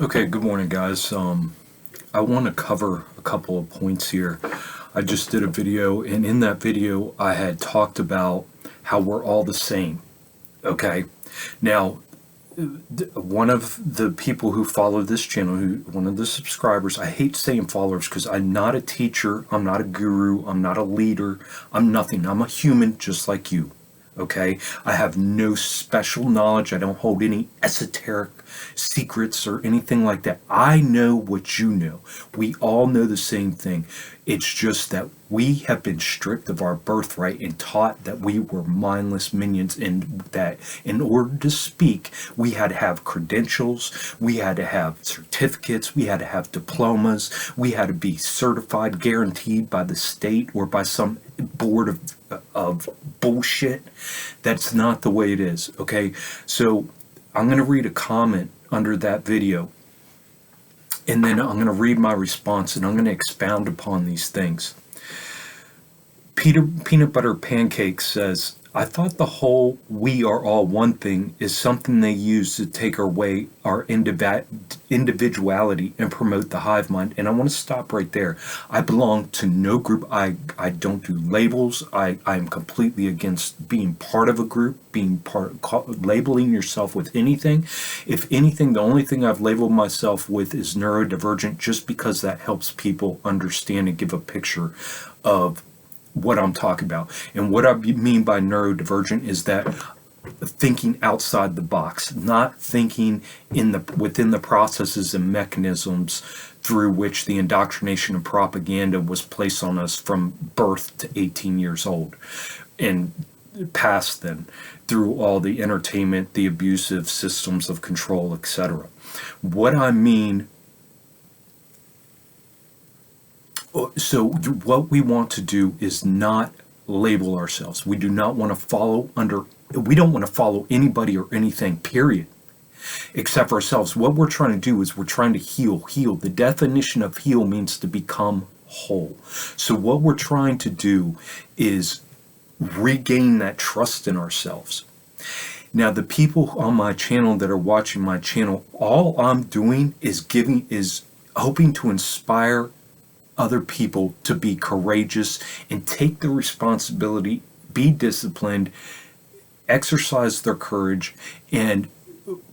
Okay, good morning, guys. I want to cover a couple of points here. I just did a video, and in that video, I had talked about how we're all the same. Okay, now, one of the people who follow this channel, one of the subscribers, I hate saying followers because I'm not a teacher, I'm not a guru, I'm not a leader, I'm nothing. I'm a human just like you. Okay, I have no special knowledge. I don't hold any esoteric secrets or anything like that. I know what you know. We all know the same thing. It's just that we have been stripped of our birthright and taught that we were mindless minions, and that in order to speak, we had to have credentials, we had to have certificates, we had to have diplomas, we had to be certified, guaranteed by the state or by some board of bullshit. That's not the way it is. Okay, so I'm going to read a comment under that video, and then I'm going to read my response, and I'm going to expound upon these things. Peanut Butter Pancake says, I thought the whole "we are all one" thing is something they use to take away our individuality and promote the hive mind. And I want to stop right there. I belong to no group. I don't do labels. I'm completely against being part of a group, labeling yourself with anything. If anything, the only thing I've labeled myself with is neurodivergent, just because that helps people understand and give a picture of what I'm talking about. And what I mean by neurodivergent is that thinking outside the box, not thinking within the processes and mechanisms through which the indoctrination and propaganda was placed on us from birth to 18 years old and past then, through all the entertainment, the abusive systems of control, etc. What I mean, so what we want to do is not label ourselves. We do not want to we don't want to follow anybody or anything, period, except for ourselves. What we're trying to do is we're trying to heal. The definition of heal means to become whole. So what we're trying to do is regain that trust in ourselves. Now, the people on my channel that are watching my channel, all I'm doing is hoping to inspire other people to be courageous and take the responsibility, be disciplined, exercise their courage, and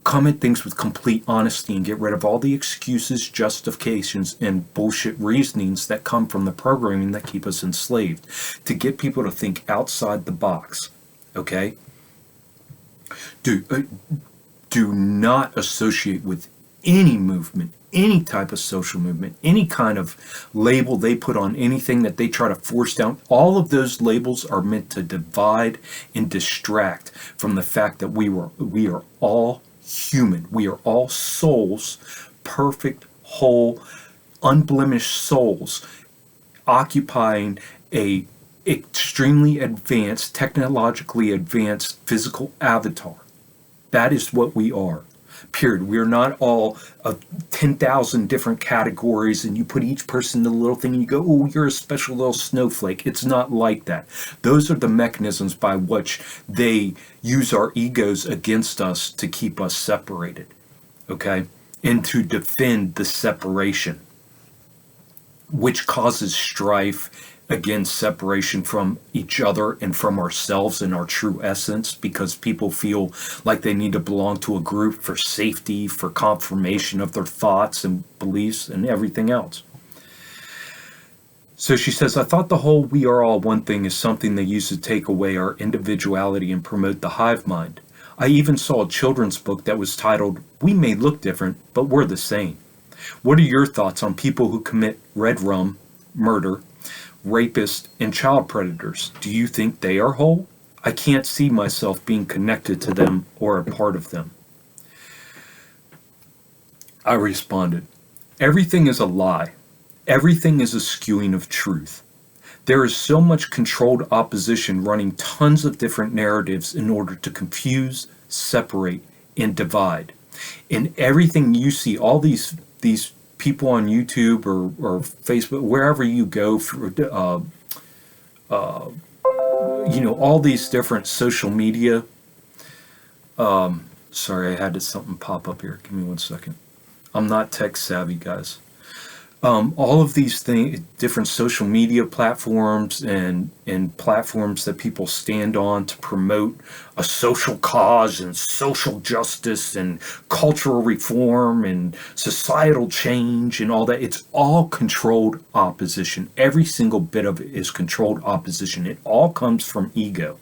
come at things with complete honesty and get rid of all the excuses, justifications, and bullshit reasonings that come from the programming that keep us enslaved, to get people to think outside the box. Okay? Do not associate with any movement, any type of social movement, any kind of label they put on anything that they try to force down. All of those labels are meant to divide and distract from the fact that we are all human. We are all souls, perfect, whole, unblemished souls, occupying a extremely advanced, technologically advanced physical avatar. That is what we are. Period. We are not all 10,000 different categories, and you put each person in a little thing and you go, oh, you're a special little snowflake. It's not like that. Those are the mechanisms by which they use our egos against us to keep us separated, okay? And to defend the separation, which causes strife, again, separation from each other and from ourselves and our true essence, because people feel like they need to belong to a group for safety, for confirmation of their thoughts and beliefs and everything else. So she says, I thought the whole "we are all one" thing is something they use to take away our individuality and promote the hive mind. I even saw a children's book that was titled, We May Look Different, but We're the Same. What are your thoughts on people who commit red rum, murder, rapists, and child predators? Do you think they are whole? I can't see myself being connected to them or a part of them. I responded, everything is a lie. Everything is a skewing of truth. There is so much controlled opposition running tons of different narratives in order to confuse, separate, and divide. And everything you see, all these people on YouTube or Facebook, wherever you go, for, all these different social media. Sorry, I had something pop up here. Give me 1 second. I'm not tech savvy, guys. All of these things, different social media platforms and platforms that people stand on to promote a social cause and social justice and cultural reform and societal change and all that, it's all controlled opposition. Every single bit of it is controlled opposition. It all comes from ego.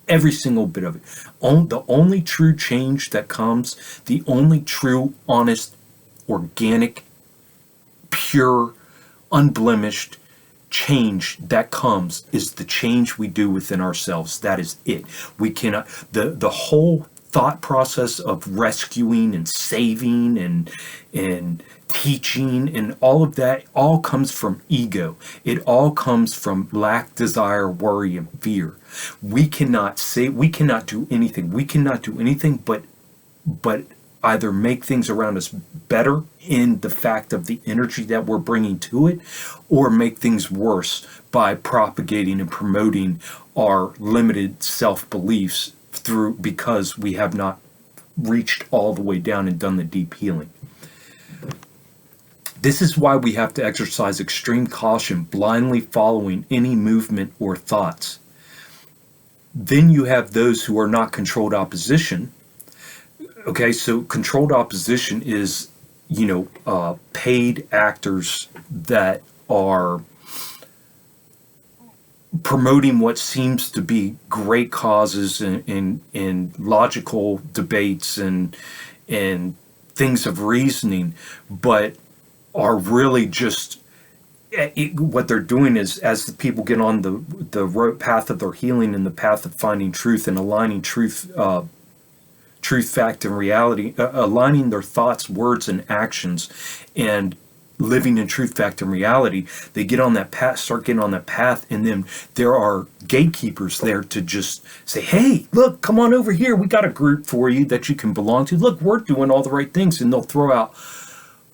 Every single bit of it. The only true change that comes, the only true, honest, organic, pure, unblemished change that comes is the change we do within ourselves. That is it. We cannot, the whole thought process of rescuing and saving and teaching and all of that all comes from ego. It all comes from lack, desire, worry, and fear. We cannot do anything. We cannot do anything but either make things around us better in the fact of the energy that we're bringing to it, or make things worse by propagating and promoting our limited self-beliefs because we have not reached all the way down and done the deep healing. This is why we have to exercise extreme caution, blindly following any movement or thoughts. Then you have those who are not controlled opposition. Okay, so controlled opposition is, paid actors that are promoting what seems to be great causes in logical debates and things of reasoning, but are really just what they're doing is, as the people get on the path of their healing and the path of finding truth and aligning truth, fact, and reality, aligning their thoughts, words, and actions, and living in truth, fact, and reality, they get on that path, start getting on that path, and then there are gatekeepers there to just say, hey, look, come on over here. We got a group for you that you can belong to. Look, we're doing all the right things. And they'll throw out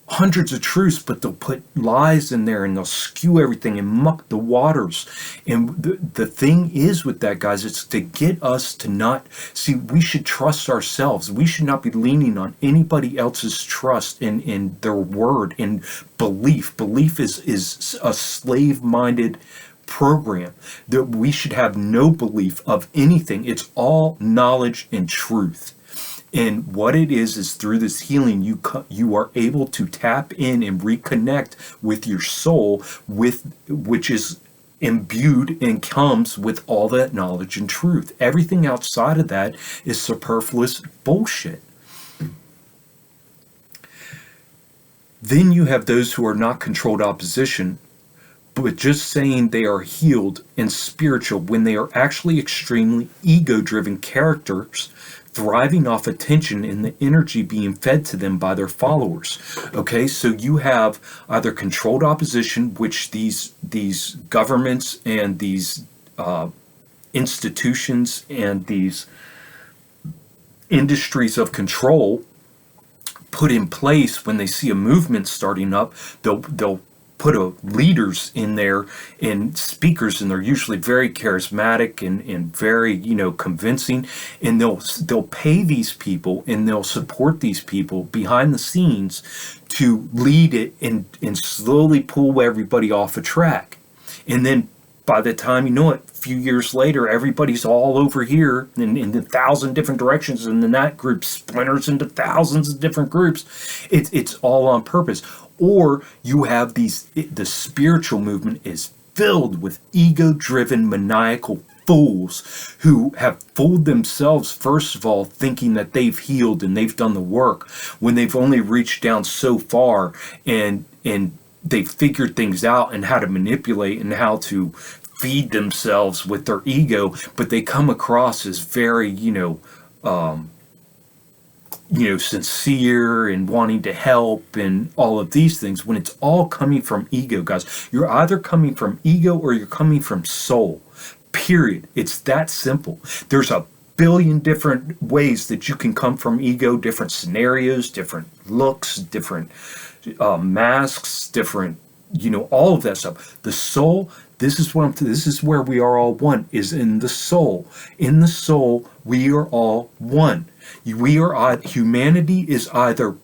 hundreds of truths, but they'll put lies in there and they'll skew everything and muck the waters. And the thing is with that, guys, it's to get us to not see, we should trust ourselves. We should not be leaning on anybody else's trust in their word and belief. Belief is a slave-minded program that we should have no belief of anything. It's all knowledge and truth. And what it is through this healing, you are able to tap in and reconnect with your soul, which is imbued and comes with all that knowledge and truth. Everything outside of that is superfluous bullshit. Then you have those who are not controlled opposition, but just saying they are healed and spiritual when they are actually extremely ego-driven characters thriving off attention and the energy being fed to them by their followers. Okay, so you have either controlled opposition, which these governments and these institutions and these industries of control put in place when they see a movement starting up. They'll put leaders in there and speakers, and they're usually very charismatic and very convincing, and they'll pay these people and they'll support these people behind the scenes to lead it and slowly pull everybody off a track. And then by the time you know it, a few years later, everybody's all over here in 1,000 different directions, and then that group splinters into thousands of different groups. It's all on purpose. Or you have the spiritual movement is filled with ego-driven, maniacal fools who have fooled themselves, first of all, thinking that they've healed and they've done the work when they've only reached down so far, and they've figured things out and how to manipulate and how to feed themselves with their ego, but they come across as very, sincere and wanting to help and all of these things, when it's all coming from ego, guys. You're either coming from ego or you're coming from soul, period. It's that simple. There's a billion different ways that you can come from ego, different scenarios, different looks, different masks, different, all of that stuff. The soul, this is where we are all one, is in the soul. In the soul, we are all one. Humanity is either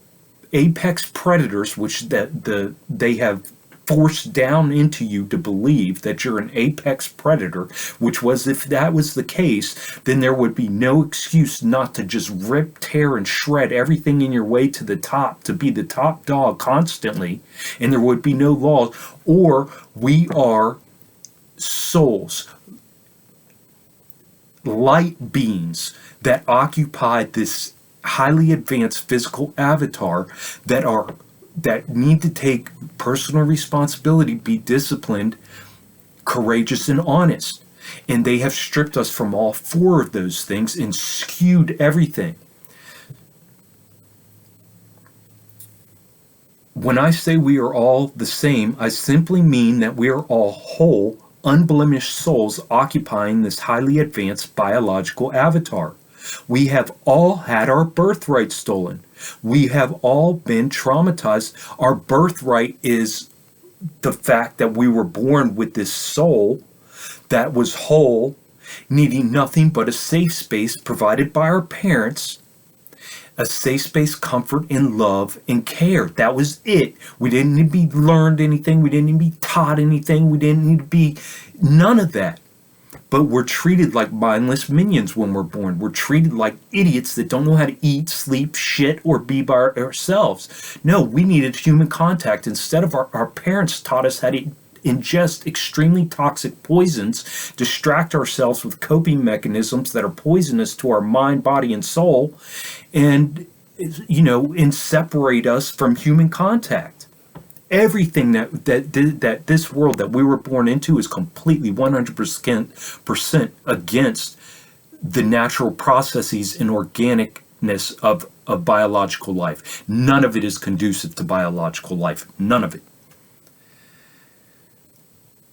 apex predators, which they have forced down into you to believe that you're an apex predator, which was, if that was the case, then there would be no excuse not to just rip, tear, and shred everything in your way to the top, to be the top dog constantly, and there would be no laws. Or we are souls, light beings that occupy this highly advanced physical avatar that need to take personal responsibility, be disciplined, courageous, and honest. And they have stripped us from all four of those things and skewed everything. When I say we are all the same, I simply mean that we are all whole, unblemished souls occupying this highly advanced biological avatar. We have all had our birthright stolen. We have all been traumatized. Our birthright is the fact that we were born with this soul that was whole, needing nothing but a safe space provided by our parents, a safe space, comfort, and love, and care. That was it. We didn't need to be learned anything. We didn't need to be taught anything. We didn't need to be none of that. But we're treated like mindless minions when we're born. We're treated like idiots that don't know how to eat, sleep, shit, or be by ourselves. No, we needed human contact. Instead of our parents taught us how to ingest extremely toxic poisons, distract ourselves with coping mechanisms that are poisonous to our mind, body, and soul, and, and separate us from human contact. Everything that this world that we were born into is completely 100% against the natural processes and organicness of biological life. None of it is conducive to biological life. None of it.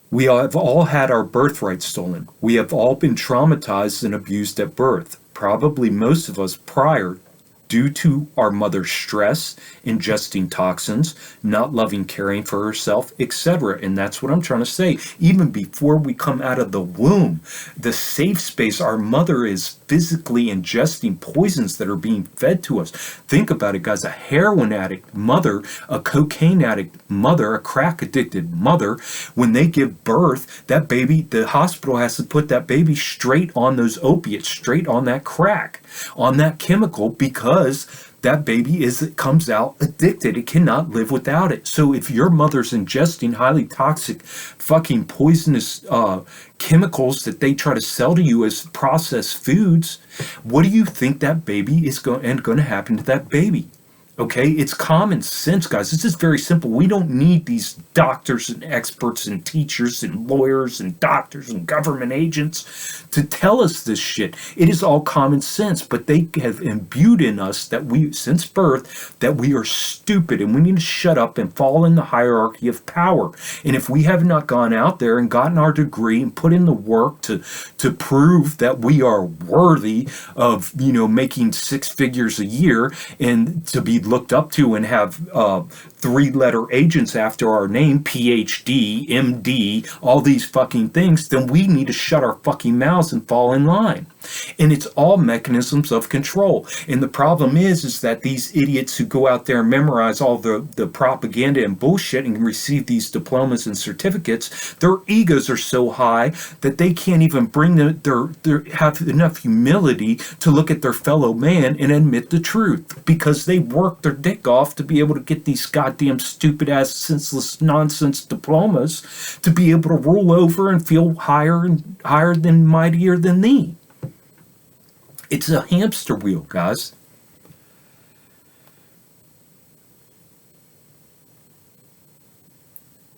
We have all had our birthright stolen. We have all been traumatized and abused at birth. Probably most of us prior, due to our mother's stress, ingesting toxins, not loving, caring for herself, etc. And that's what I'm trying to say. Even before we come out of the womb, the safe space, our mother is physically ingesting poisons that are being fed to us. Think about it, guys. A heroin addict mother, a cocaine addict mother, a crack addicted mother, when they give birth, that baby, the hospital has to put that baby straight on those opiates, straight on that crack, on that chemical, because that baby comes out addicted. It cannot live without it. So if your mother's ingesting highly toxic, fucking poisonous chemicals that they try to sell to you as processed foods, what do you think that baby is going to happen to that baby? Okay, it's common sense, guys. This is very simple. We don't need these doctors and experts and teachers and lawyers and doctors and government agents to tell us this shit. It is all common sense, but they have imbued in us that we, since birth, that we are stupid and we need to shut up and fall in the hierarchy of power. And if we have not gone out there and gotten our degree and put in the work to prove that we are worthy of, making six figures a year and to be looked up to and have three-letter agents after our name, PhD, MD, all these fucking things, then we need to shut our fucking mouths and fall in line. And it's all mechanisms of control. And the problem is that these idiots who go out there and memorize all the propaganda and bullshit and receive these diplomas and certificates, their egos are so high that they can't even bring have enough humility to look at their fellow man and admit the truth, because they worked their dick off to be able to get these goddamn stupid ass senseless nonsense diplomas to be able to rule over and feel higher than mightier than thee. It's a hamster wheel, guys.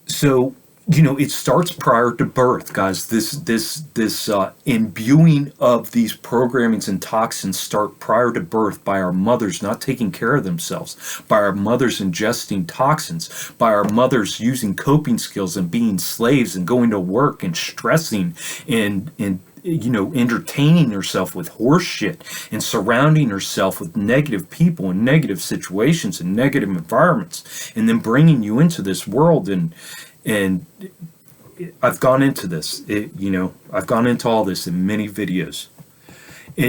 So, it starts prior to birth, guys. This imbuing of these programmings and toxins start prior to birth by our mothers not taking care of themselves, by our mothers ingesting toxins, by our mothers using coping skills and being slaves and going to work and stressing and entertaining herself with horse shit and surrounding herself with negative people and negative situations and negative environments, and then bringing you into this world. And I've gone into this, I've gone into all this in many videos.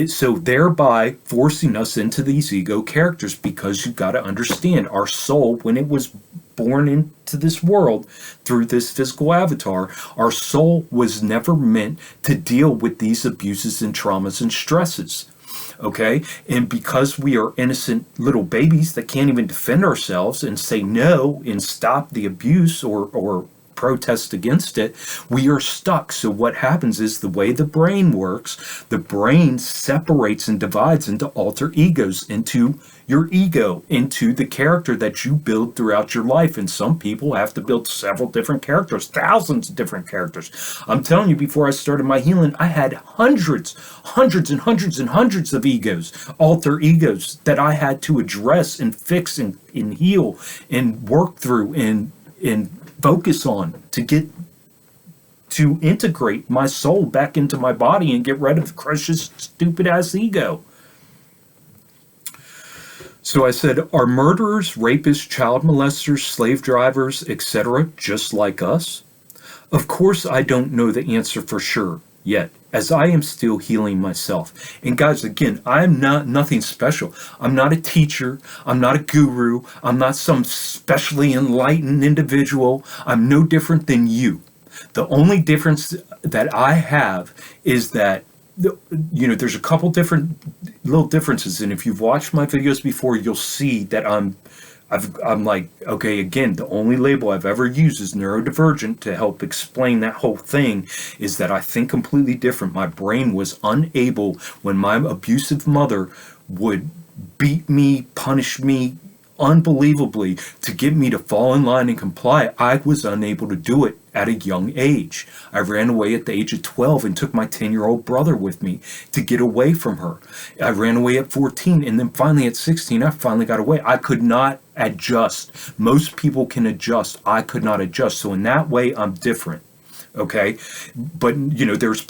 So thereby forcing us into these ego characters, because you've got to understand our soul, when it was born into this world through this physical avatar, our soul was never meant to deal with these abuses and traumas and stresses. Okay, and because we are innocent little babies that can't even defend ourselves and say no and stop the abuse, or protest against it, we are stuck. So what happens is, the way the brain works, the brain separates and divides into alter egos, into your ego, into the character that you build throughout your life. And some people have to build several different characters, thousands of different characters. I'm telling you, before I started my healing, I had hundreds and hundreds of egos, alter egos, that I had to address and fix and heal and work through and focus on, to get to integrate my soul back into my body and get rid of Crush's stupid ass ego. So I said, are murderers, rapists, child molesters, slave drivers, etc., just like us? Of course, I don't know the answer for sure yet, as I am still healing myself. And guys, again, I'm not nothing special. I'm not a teacher. I'm not a guru. I'm not some specially enlightened individual. I'm no different than you. The only difference that I have is that, there's a couple different little differences. And if you've watched my videos before, you'll see that I'm like, okay, again, the only label I've ever used is neurodivergent to help explain that whole thing, is that I think completely different. My brain was unable, when my abusive mother would beat me, punish me unbelievably to get me to fall in line and comply. I was unable to do it at a young age. I ran away at the age of 12 and took my 10-year-old brother with me to get away from her. I ran away at 14, and then finally at 16, I finally got away. I could not adjust. Most people can adjust. I could not adjust. So in that way, I'm different. Okay, but there's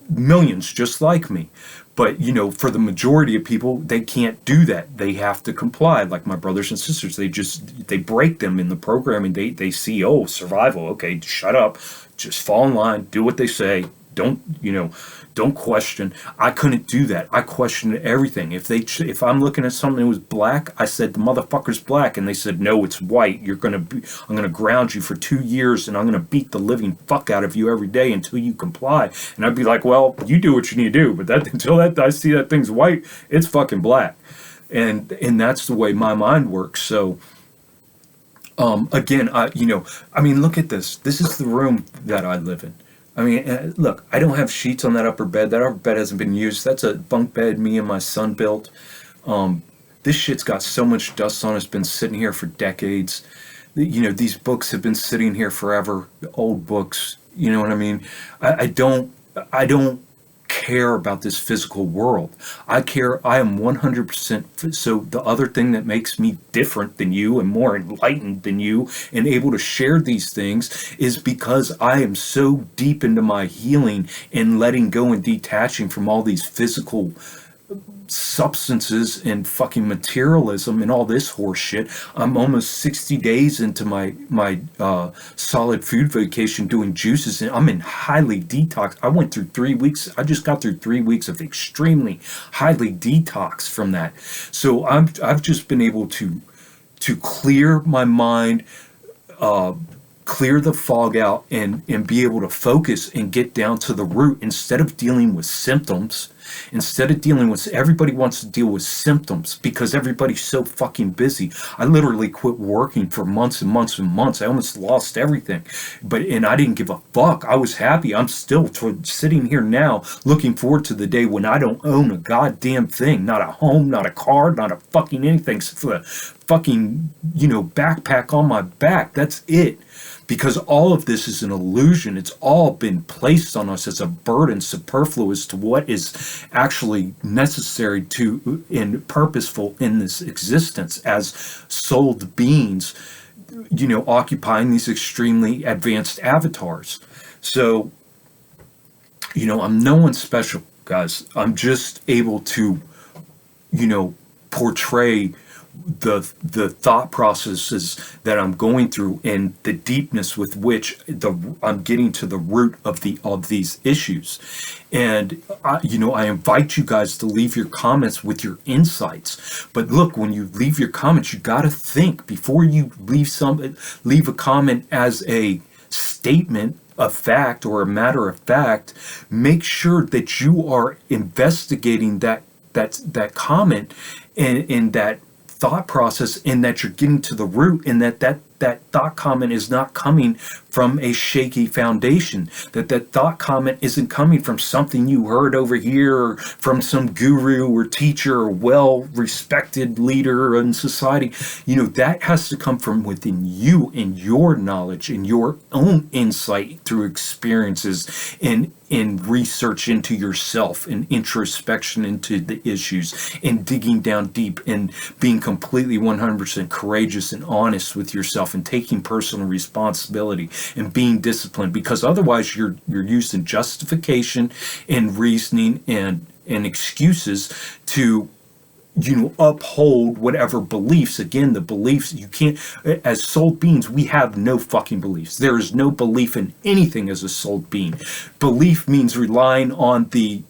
millions just like me. But for the majority of people, they can't do that. They have to comply. Like my brothers and sisters, they break them in the programming. They see, oh, survival. Okay, shut up, just fall in line, do what they say. Don't question. I couldn't do that. I questioned everything. If I'm looking at something that was black, I said, the motherfucker's black, and they said, no, it's white. I'm gonna ground you for 2 years, and I'm gonna beat the living fuck out of you every day until you comply. And I'd be like, well, you do what you need to do, but until I see that thing's white, it's fucking black, and that's the way my mind works. So. Again, look at this. This is the room that I live in. I mean, look, I don't have sheets on that upper bed. That upper bed hasn't been used. That's a bunk bed me and my son built. This shit's got so much dust on it. It's been sitting here for decades. These books have been sitting here forever. Old books. You know what I mean? I don't care about this physical world. I am 100%. So the other thing that makes me different than you and more enlightened than you and able to share these things is because I am so deep into my healing and letting go and detaching from all these physical substances and fucking materialism and all this horse shit. I'm almost 60 days into my solid food vacation doing juices, and I'm in highly detox. I just got through 3 weeks of extremely highly detox from that. So I've just been able to clear my mind, clear the fog out, and be able to focus and get down to the root instead of dealing with symptoms. Everybody wants to deal with symptoms because everybody's so fucking busy. I literally quit working for months and months and months. I almost lost everything, and I didn't give a fuck. I was happy. I'm still sitting here now looking forward to the day when I don't own a goddamn thing, not a home, not a car, not a fucking anything, except for the fucking backpack on my back. That's it. Because all of this is an illusion. It's all been placed on us as a burden, superfluous to what is actually necessary to and purposeful in this existence as souled beings, occupying these extremely advanced avatars. So, I'm no one special, guys. I'm just able to, portray the thought processes that I'm going through and the deepness with which I'm getting to the root of these issues. And I invite you guys to leave your comments with your insights. But look, when you leave your comments, you got to think before you leave a comment as a statement of fact or a matter of fact. Make sure that you are investigating that comment and that thought process, and that you're getting to the root, and that thought comment is not coming from a shaky foundation, that thought comment isn't coming from something you heard over here or from some guru or teacher or well-respected leader in society. That has to come from within you and your knowledge and your own insight through experiences and research into yourself and introspection into the issues and digging down deep and being completely 100% courageous and honest with yourself and taking personal responsibility and being disciplined, because otherwise you're using justification and reasoning and excuses to uphold whatever beliefs. Again, the beliefs, you can't, as soul beings, we have no fucking beliefs. There is no belief in anything as a soul being. Belief means relying on the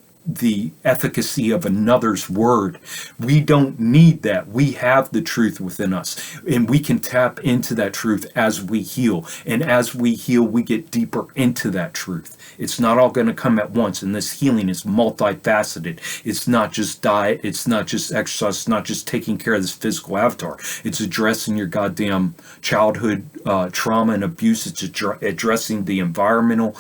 efficacy of another's word. We don't need that. We have the truth within us, and we can tap into that truth as we heal. And as we heal, we get deeper into that truth. It's not all going to come at once, and this healing is multifaceted. It's not just diet, it's not just exercise, it's not just taking care of this physical avatar. It's addressing your goddamn childhood trauma and abuse. It's addressing the environmental,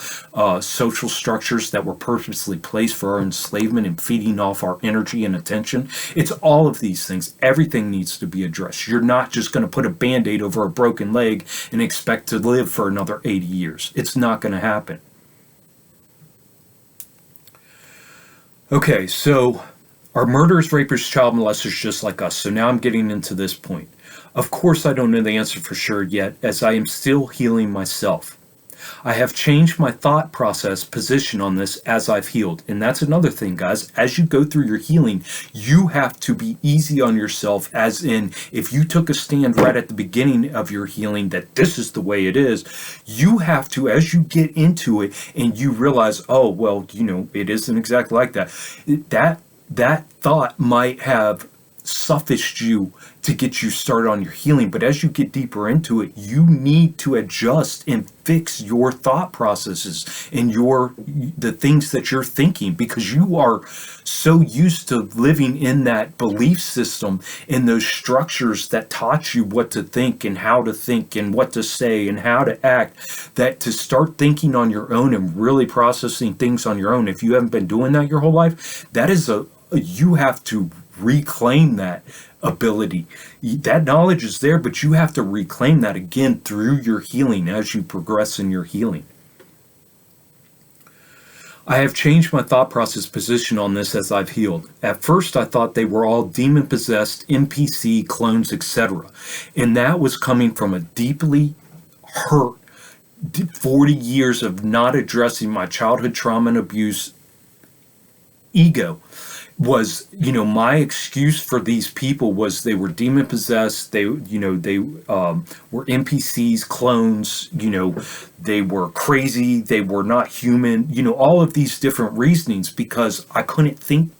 social structures that were purposely placed for our enslavement and feeding off our energy and attention. It's all of these things. Everything needs to be addressed. You're not just going to put a band-aid over a broken leg and expect to live for another 80 years. It's not going to happen. Okay, so are murderers, rapists, child molesters just like us? So now I'm getting into this point. Of course I don't know the answer for sure yet, as I am still healing myself. I have changed my thought process position on this as I've healed. And that's another thing, guys. As you go through your healing, you have to be easy on yourself, as in, if you took a stand right at the beginning of your healing that this is the way it is, you have to, as you get into it and you realize, oh, well, it isn't exactly like that. That thought might have suffused you to get you started on your healing, but as you get deeper into it, you need to adjust and fix your thought processes and the things that you're thinking, because you are so used to living in that belief system and those structures that taught you what to think and how to think and what to say and how to act, that to start thinking on your own and really processing things on your own, if you haven't been doing that your whole life, you have to reclaim that ability. That knowledge is there, but you have to reclaim that again through your healing as you progress in your healing. I have changed my thought process position on this as I've healed. At first, I thought they were all demon-possessed, NPC, clones, etc. And that was coming from a deeply hurt 40 years of not addressing my childhood trauma and abuse ego. Was, my excuse for these people was they were demon possessed. They were NPCs, clones, they were crazy. They were not human, all of these different reasonings, because I couldn't think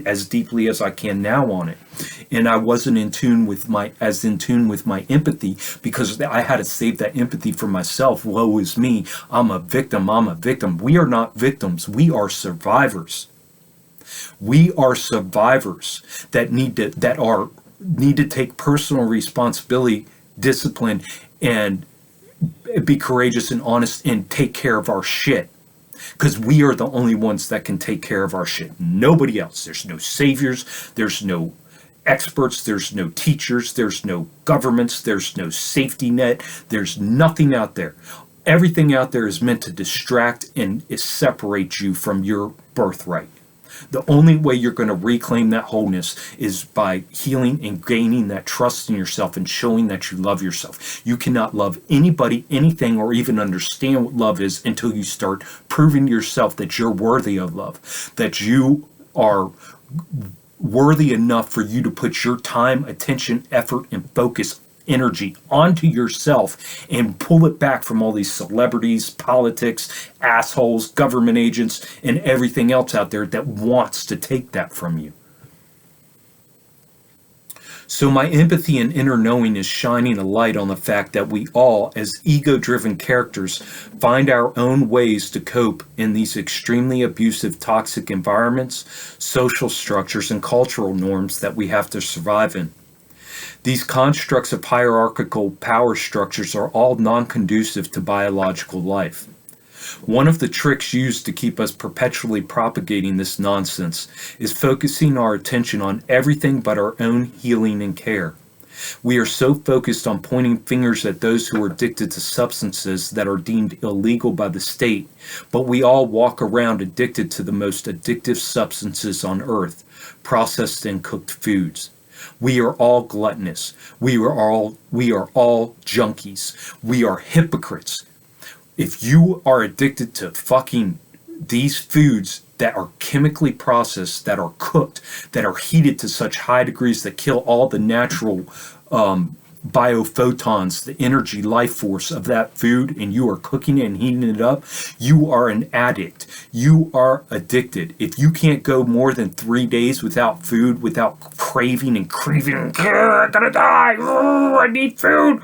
as deeply as I can now on it. And I wasn't in tune with my empathy, because I had to save that empathy for myself. Woe is me. I'm a victim. We are not victims. We are survivors. We are survivors that need to take personal responsibility, discipline, and be courageous and honest and take care of our shit. Because we are the only ones that can take care of our shit. Nobody else. There's no saviors. There's no experts. There's no teachers. There's no governments. There's no safety net. There's nothing out there. Everything out there is meant to distract and separate you from your birthright. The only way you're going to reclaim that wholeness is by healing and gaining that trust in yourself and showing that you love yourself. You cannot love anybody, anything, or even understand what love is until you start proving to yourself that you're worthy of love, that you are worthy enough for you to put your time, attention, effort, and focus energy onto yourself and pull it back from all these celebrities, politics, assholes, government agents, and everything else out there that wants to take that from you. So my empathy and inner knowing is shining a light on the fact that we all, as ego-driven characters, find our own ways to cope in these extremely abusive, toxic environments, social structures, and cultural norms that we have to survive in. These constructs of hierarchical power structures are all non-conducive to biological life. One of the tricks used to keep us perpetually propagating this nonsense is focusing our attention on everything but our own healing and care. We are so focused on pointing fingers at those who are addicted to substances that are deemed illegal by the state, but we all walk around addicted to the most addictive substances on earth, processed and cooked foods. We are all gluttonous. We are all junkies. We are hypocrites. If you are addicted to fucking these foods that are chemically processed, that are cooked, that are heated to such high degrees that kill all the natural biophotons, the energy life force of that food, and you are cooking it and heating it up, you are an addict. You are addicted. If you can't go more than 3 days without food, without craving and craving, I'm gonna die, I need food.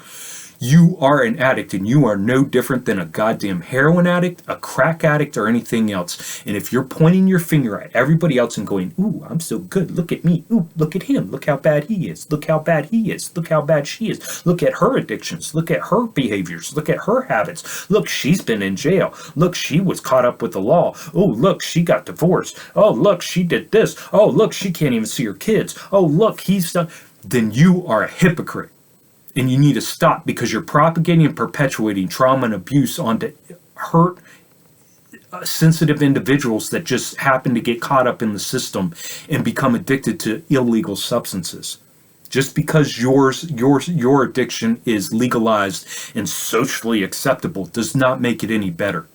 You are an addict, and you are no different than a goddamn heroin addict, a crack addict, or anything else. And if you're pointing your finger at everybody else and going, ooh, I'm so good, look at me, ooh, look at him, look how bad he is, look how bad he is, look how bad she is, look at her addictions, look at her behaviors, look at her habits, look, she's been in jail, look, she was caught up with the law, oh, look, she got divorced, oh, look, she did this, oh, look, she can't even see her kids, oh, look, he's done, then you are a hypocrite. And you need to stop, because you're propagating and perpetuating trauma and abuse onto hurt, sensitive individuals that just happen to get caught up in the system and become addicted to illegal substances. Just because your addiction is legalized and socially acceptable does not make it any better.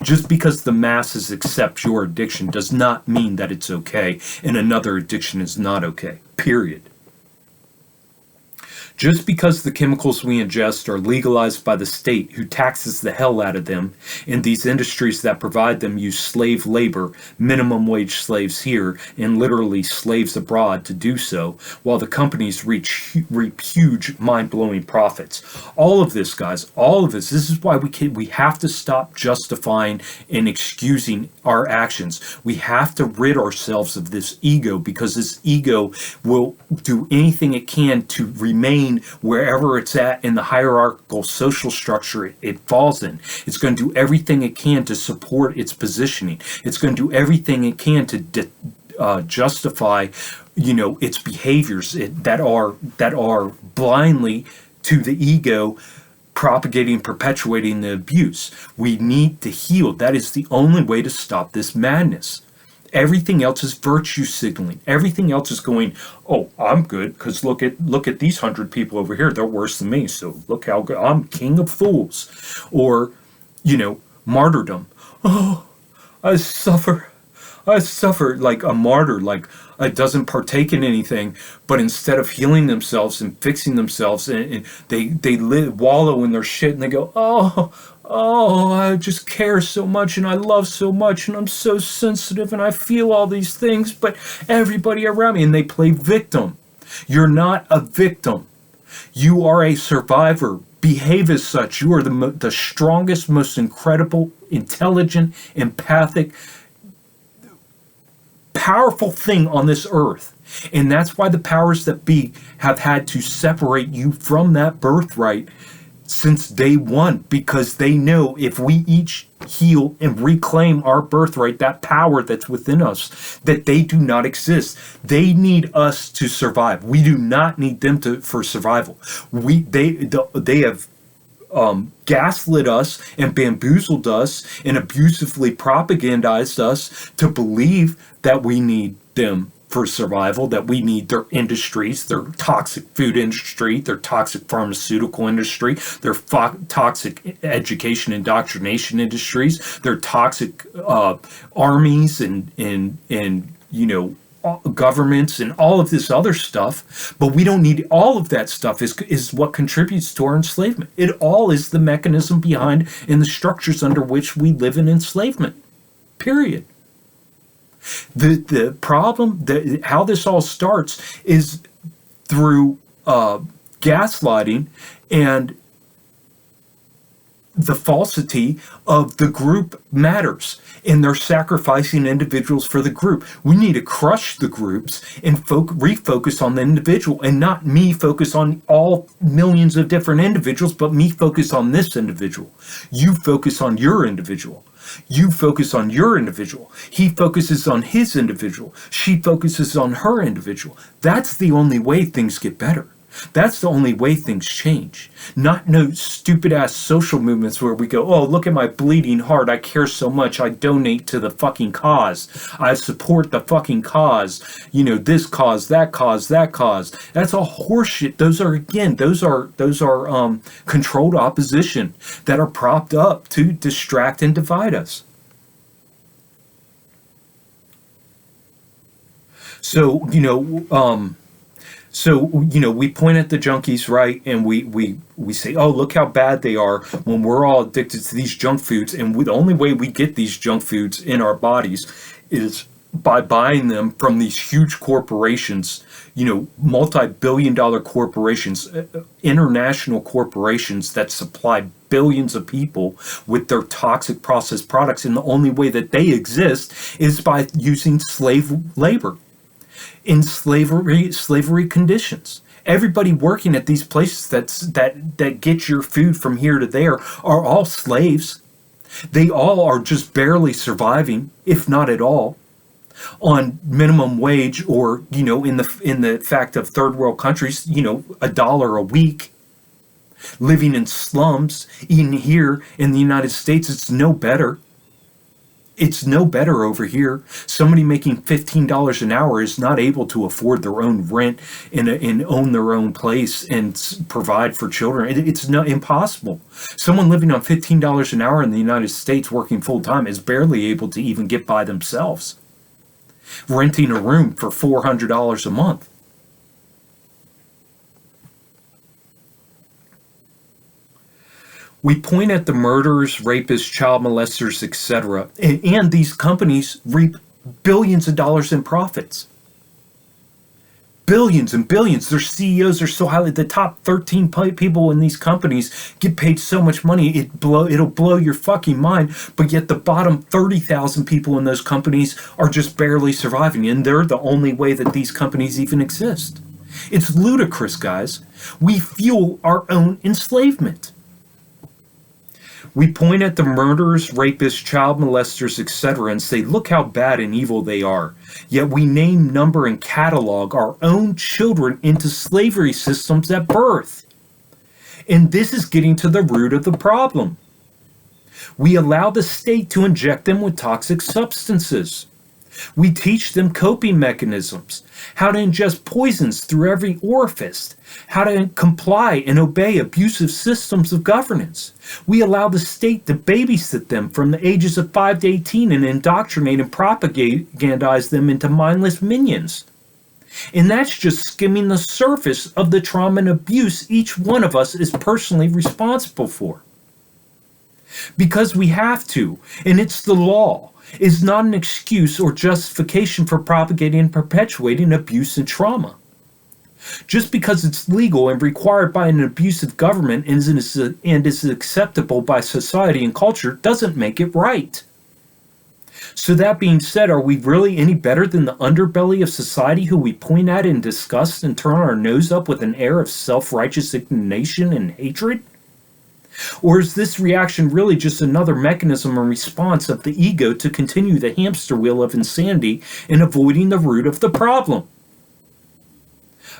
Just because the masses accept your addiction does not mean that it's okay and another addiction is not okay. Period. Just because the chemicals we ingest are legalized by the state, who taxes the hell out of them, and these industries that provide them use slave labor, minimum wage slaves here, and literally slaves abroad to do so, while the companies reap huge, mind-blowing profits. All of this, guys, all of this is why we have to stop justifying and excusing our actions. We have to rid ourselves of this ego, because this ego will do anything it can to remain wherever it's at in the hierarchical social structure it falls in. It's going to do everything it can to support its positioning. It's going to do everything it can to justify, its behaviors that are blindly to the ego, propagating, perpetuating the abuse. We need to heal. That is the only way to stop this madness. Everything else is virtue signaling. Everything else is going, oh, I'm good because look at these 100 people over here. They're worse than me. So look how good. I'm king of fools. Or, martyrdom. Oh, I suffer like a martyr, like it doesn't partake in anything, but instead of healing themselves and fixing themselves, and they wallow in their shit, and they go, oh, I just care so much, and I love so much, and I'm so sensitive, and I feel all these things, but everybody around me, and they play victim. You're not a victim. You are a survivor. Behave as such. You are the strongest, most incredible, intelligent, empathic, powerful thing on this earth. And that's why the powers that be have had to separate you from that birthright since day one, because they know if we each heal and reclaim our birthright, that power that's within us, that they do not exist. They need us to survive. We do not need them for survival. They have gaslit us and bamboozled us and abusively propagandized us to believe that we need them for survival, that we need their industries, their toxic food industry, their toxic pharmaceutical industry, their toxic education indoctrination industries, their toxic armies and governments and all of this other stuff, but we don't need all of that stuff is what contributes to our enslavement. It all is the mechanism behind and the structures under which we live in enslavement. Period. The problem, how this all starts is through gaslighting and the falsity of the group matters, and they're sacrificing individuals for the group. We need to crush the groups and refocus on the individual, and not me focus on all millions of different individuals, but me focus on this individual. You focus on your individual. You focus on your individual. He focuses on his individual. She focuses on her individual. That's the only way things get better. That's the only way things change. Not no stupid ass social movements where we go, oh, look at my bleeding heart. I care so much. I donate to the fucking cause. I support the fucking cause. You know, this cause, that cause, that cause. That's all horseshit. Those are controlled opposition that are propped up to distract and divide us. So, we point at the junkies, right? And we say, oh, look how bad they are when we're all addicted to these junk foods. And the only way we get these junk foods in our bodies is by buying them from these huge corporations, multi-billion-dollar corporations, international corporations that supply billions of people with their toxic processed products. And the only way that they exist is by using slave labor. In slavery conditions. Everybody working at these places that get your food from here to there are all slaves. They all are just barely surviving, if not at all, on minimum wage, or in the fact of third world countries, $1 a week. Living in slums. Even here in the United States, it's no better. It's no better over here. Somebody making $15 an hour is not able to afford their own rent and own their own place and provide for children. It's impossible. Someone living on $15 an hour in the United States working full time is barely able to even get by themselves. Renting a room for $400 a month. We point at the murderers, rapists, child molesters, etc., and these companies reap billions of dollars in profits. Billions and billions. Their CEOs are so highly, the top 13 people in these companies get paid so much money, it'll blow your fucking mind, but yet the bottom 30,000 people in those companies are just barely surviving, and they're the only way that these companies even exist. It's ludicrous, guys. We fuel our own enslavement. We point at the murderers, rapists, child molesters, etc., and say, look how bad and evil they are. Yet we name, number, and catalog our own children into slavery systems at birth. And this is getting to the root of the problem. We allow the state to inject them with toxic substances. We teach them coping mechanisms, how to ingest poisons through every orifice, how to comply and obey abusive systems of governance. We allow the state to babysit them from the ages of 5 to 18 and indoctrinate and propagandize them into mindless minions. And that's just skimming the surface of the trauma and abuse each one of us is personally responsible for. Because we have to, and it's the law. Is not an excuse or justification for propagating and perpetuating abuse and trauma. Just because it's legal and required by an abusive government and is acceptable by society and culture doesn't make it right. So that being said, are we really any better than the underbelly of society who we point at and disgust and turn our nose up with an air of self-righteous indignation and hatred? Or is this reaction really just another mechanism and response of the ego to continue the hamster wheel of insanity and avoiding the root of the problem?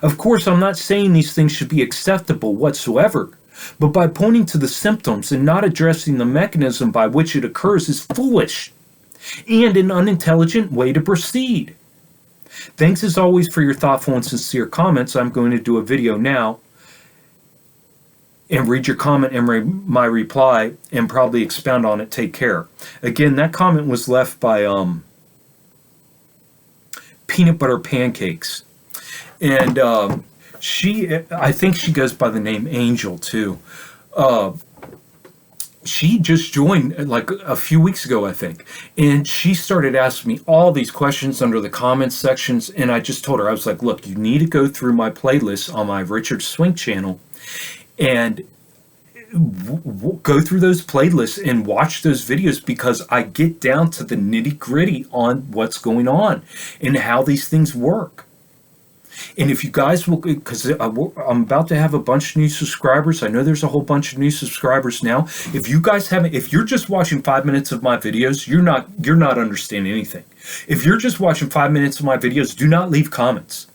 Of course, I'm not saying these things should be acceptable whatsoever, but by pointing to the symptoms and not addressing the mechanism by which it occurs is foolish and an unintelligent way to proceed. Thanks as always for your thoughtful and sincere comments. I'm going to do a video now and read your comment and my reply and probably expound on it. Take care. Again, that comment was left by peanut butter pancakes. And I think she goes by the name Angel too. She just joined like a few weeks ago, I think. And she started asking me all these questions under the comments sections. And I just told her, I was like, look, you need to go through my playlist on my Richard Swink channel and go through those playlists and watch those videos, because I get down to the nitty gritty on what's going on and how these things work. And if you guys will, because I'm about to have a bunch of new subscribers. I know there's a whole bunch of new subscribers now. If you guys haven't, if you're just watching 5 minutes of my videos, you're not understanding anything. If you're just watching 5 minutes of my videos, do not leave comments.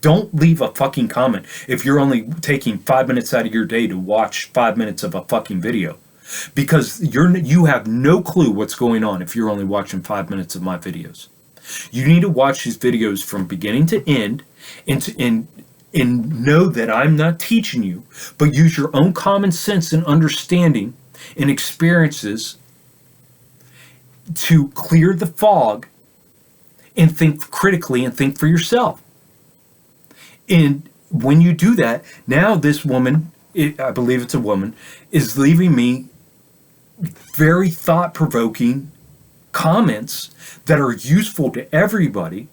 Don't leave a fucking comment if you're only taking 5 minutes out of your day to watch 5 minutes of a fucking video. Because you have no clue what's going on if you're only watching 5 minutes of my videos. You need to watch these videos from beginning to end and know that I'm not teaching you, but use your own common sense and understanding and experiences to clear the fog and think critically and think for yourself. And when you do that, now this woman, I believe it's a woman, is leaving me very thought-provoking comments that are useful to everybody.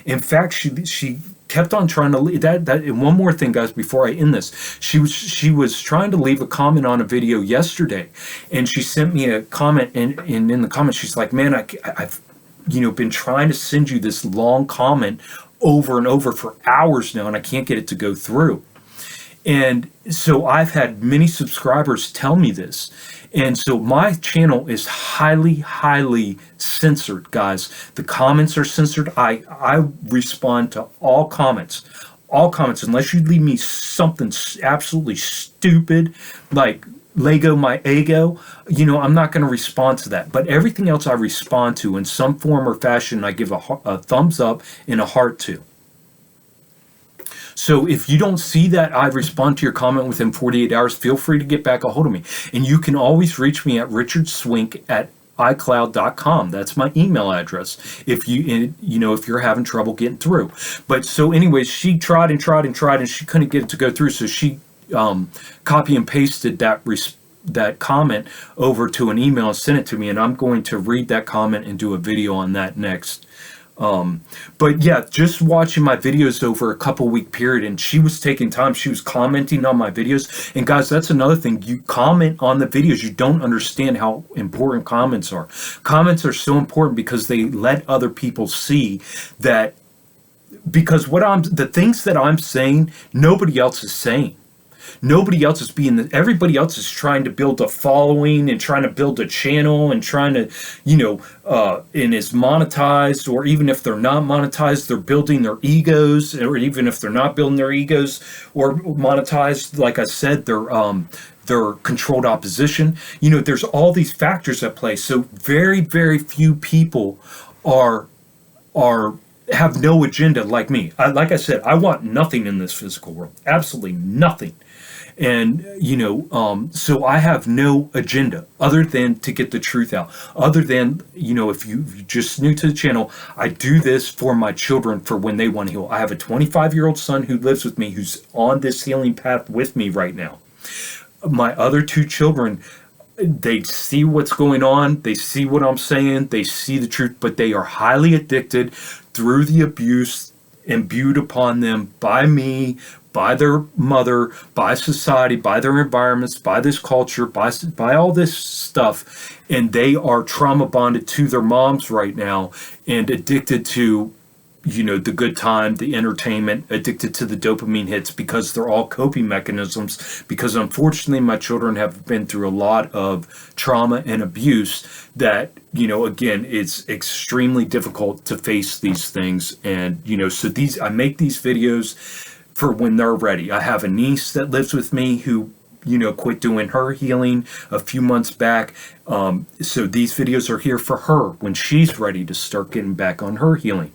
In fact, she kept on trying to leave that. And one more thing, guys, before I end this, she was trying to leave a comment on a video yesterday, and she sent me a comment, and in the comment she's like, "Man, I've been trying to send you this long comment over and over for hours now, and I can't get it to go through." And so I've had many subscribers tell me this. And so my channel is highly, highly censored, guys. The comments are censored. I respond to all comments, unless you leave me something absolutely stupid, like Lego my ego, I'm not going to respond to that. But everything else I respond to in some form or fashion. I give a thumbs up and a heart to. So if you don't see that I respond to your comment within 48 hours, feel free to get back a hold of me. And you can always reach me at richardswink@icloud.com. That's my email address if if you're having trouble getting through. But so anyways, she tried and she couldn't get it to go through. So she copy and pasted that comment over to an email and sent it to me. And I'm going to read that comment and do a video on that next. But yeah, just watching my videos over a couple week period, and she was taking time, she was commenting on my videos. And guys, that's another thing. You comment on the videos, you don't understand how important comments are. Comments are so important because they let other people see that, because the things that I'm saying, nobody else is saying. Nobody else is everybody else is trying to build a following and trying to build a channel and trying to, and is monetized, or even if they're not monetized, they're building their egos, or even if they're not building their egos or monetized, like I said, they're controlled opposition. There's all these factors at play. So very, very few people have no agenda like me. Like I said, I want nothing in this physical world, absolutely nothing. And, so I have no agenda other than to get the truth out. Other than, if you're just new to the channel, I do this for my children, for when they want to heal. I have a 25-year-old son who lives with me, who's on this healing path with me right now. My other two children, they see what's going on. They see what I'm saying. They see the truth, but they are highly addicted through the abuse imbued upon them by me, by their mother, by society, by their environments, by this culture, by all this stuff. And they are trauma bonded to their moms right now and addicted to, the good time, the entertainment, addicted to the dopamine hits, because they're all coping mechanisms. Because unfortunately, my children have been through a lot of trauma and abuse that, again, it's extremely difficult to face these things. And, so I make these videos for when they're ready. I have a niece that lives with me who, quit doing her healing a few months back. So these videos are here for her when she's ready to start getting back on her healing.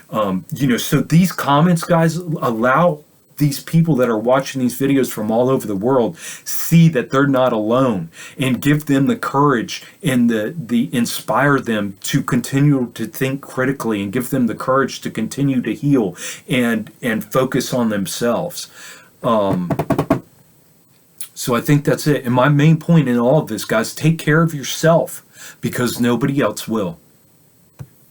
So these comments, guys, allow these people that are watching these videos from all over the world see that they're not alone, and give them the courage and the inspire them to continue to think critically, and give them the courage to continue to heal and focus on themselves. So I think that's it. And my main point in all of this, guys, take care of yourself, because nobody else will.